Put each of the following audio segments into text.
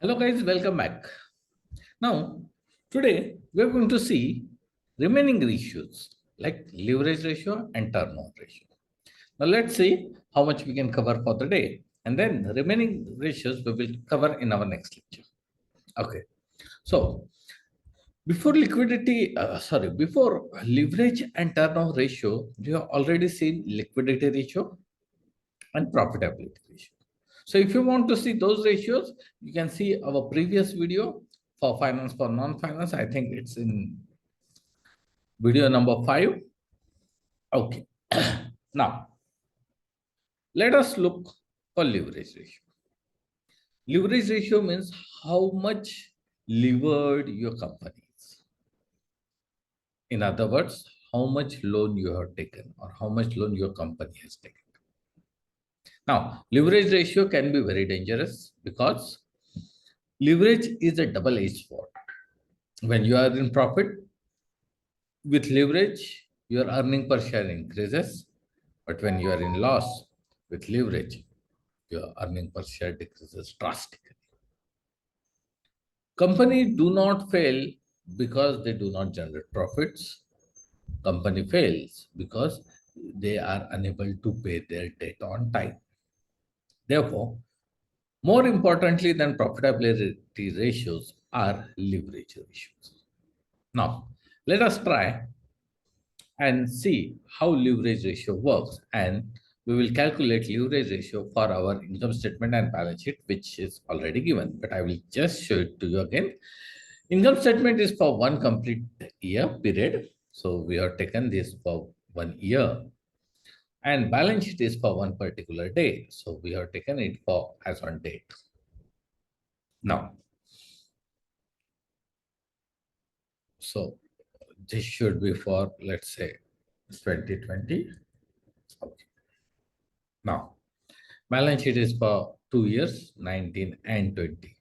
Hello guys, welcome back. Now, today we're going to see remaining ratios like leverage ratio and turnover ratio. Now let's see how much we can cover for the day, and then the remaining ratios we will cover in our next lecture. Okay. So before leverage and turnover ratio, you have already seen liquidity ratio and profitability ratio. So if you want to see those ratios, you can see our previous video for finance for non-finance. I think it's in video number 5. Okay. Now, let us look for leverage ratio. Leverage ratio means how much levered your company is. In other words, how much loan you have taken or how much loan your company has taken. Now, leverage ratio can be very dangerous because leverage is a double-edged sword. When you are in profit, with leverage, your earning per share increases. But when you are in loss, with leverage, your earning per share decreases drastically. Company do not fail because they do not generate profits. Company fails because they are unable to pay their debt on time. Therefore, more importantly than profitability ratios are leverage ratios. Now, let us try and see how leverage ratio works, and we will calculate leverage ratio for our income statement and balance sheet, which is already given, but I will just show it to you again. Income statement is for one complete year period, so we have taken this for 1 year, and balance sheet is for one particular day, so we have taken it for as on date. Now, so this should be for, let's say, 2020. Okay. Now, balance sheet is for 2 years, 19 and 20.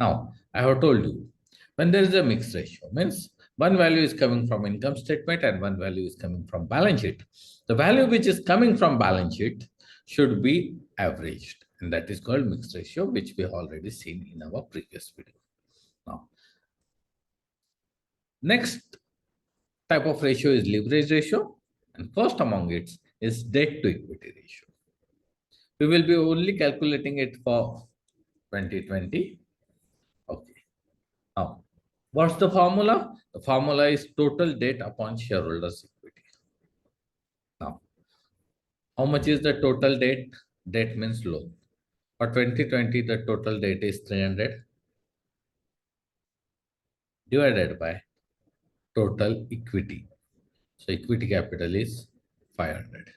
Now, I have told you, when there is a mixed ratio, means one value is coming from income statement and one value is coming from balance sheet. The value which is coming from balance sheet should be averaged, and that is called mixed ratio, which we have already seen in our previous video. Now, next type of ratio is leverage ratio, and first among it is debt to equity ratio. We will be only calculating it for 2020. Okay. Now, what's the formula? The formula is total debt upon shareholders' equity. Now, how much is the total debt? Debt means loan. For 2020, the total debt is 300 divided by total equity. So, equity capital is 500.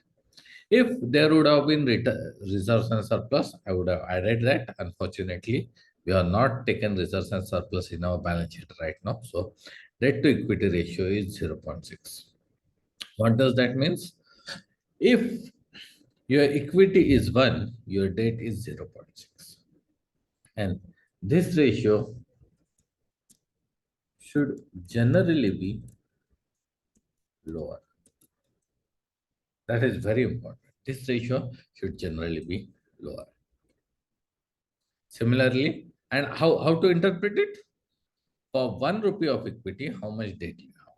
If there would have been reserves and surplus, I would have added that. Unfortunately, we have not taken reserves and surplus in our balance sheet right now. So, debt to equity ratio is 0.6. What does that mean? If your equity is 1, your debt is 0.6. And this ratio should generally be lower. That is very important. This ratio should generally be lower. Similarly, and how to interpret it? For 1 rupee of equity, how much debt you have?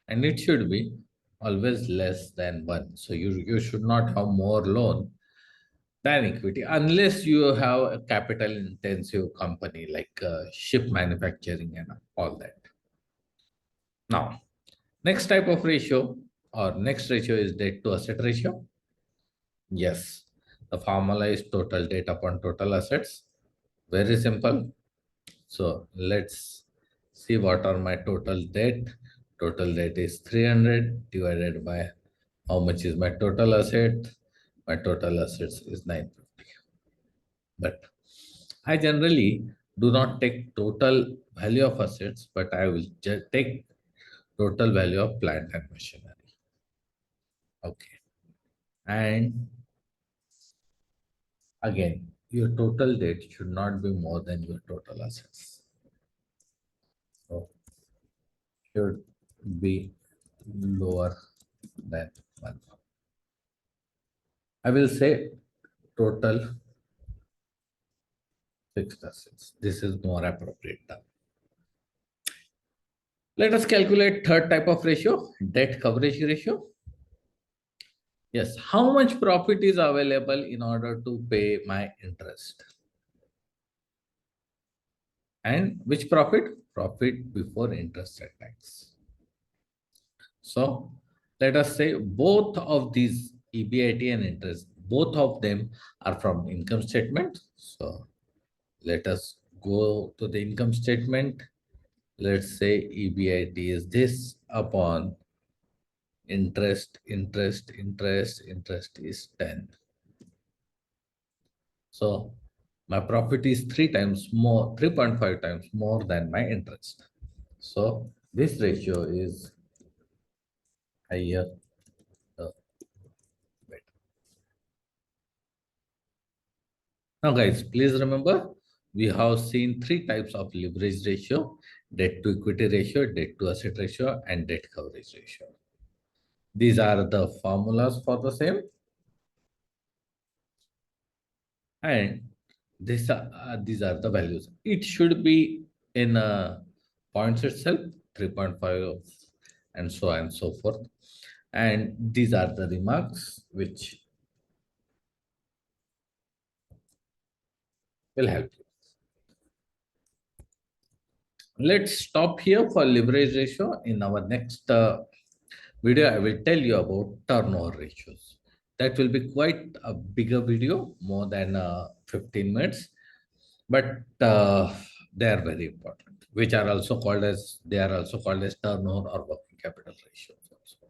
And it should be always less than 1. So you should not have more loan than equity unless you have a capital intensive company like ship manufacturing and all that. Now, next type of ratio or next ratio is debt to asset ratio. Yes, the formula is total debt upon total assets. Very simple. So let's see what are my total debt. Total debt is 300 divided by how much is my total asset. My total assets is 950. But I generally do not take total value of assets, but I will just take total value of plant and machinery. Okay. And again, your total debt should not be more than your total assets. So should be lower than 1. I will say total fixed assets. This is more appropriate term. Let us calculate third type of ratio, debt coverage ratio. Yes, how much profit is available in order to pay my interest? And which profit? Profit before interest and tax. So let us say both of these EBIT and interest, both of them are from income statement. So let us go to the income statement. Let's say EBIT is this upon interest is 10. So my profit is 3.5 times more than my interest. So this ratio is higher. Better. Now guys, please remember, we have seen three types of leverage ratio: debt to equity ratio, debt to asset ratio, and debt coverage ratio. These are the formulas for the same. And these are the values. It should be in points itself, 3.5 and so on and so forth. And these are the remarks which will help you. Let's stop here for leverage ratio. In our next video, I will tell you about turnover ratios. That will be quite a bigger video, more than 15 minutes, but they are very important, which are also called as, they are also called as turnover or working capital ratios also.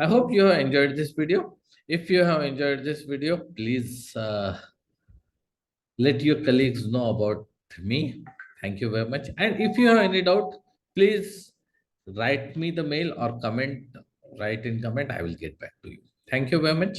I hope you have enjoyed this video. If you have enjoyed this video, please let your colleagues know about me. Thank you very much. And if you have any doubt, please write me the mail or comment, write in comment. I will get back to you. Thank you very much.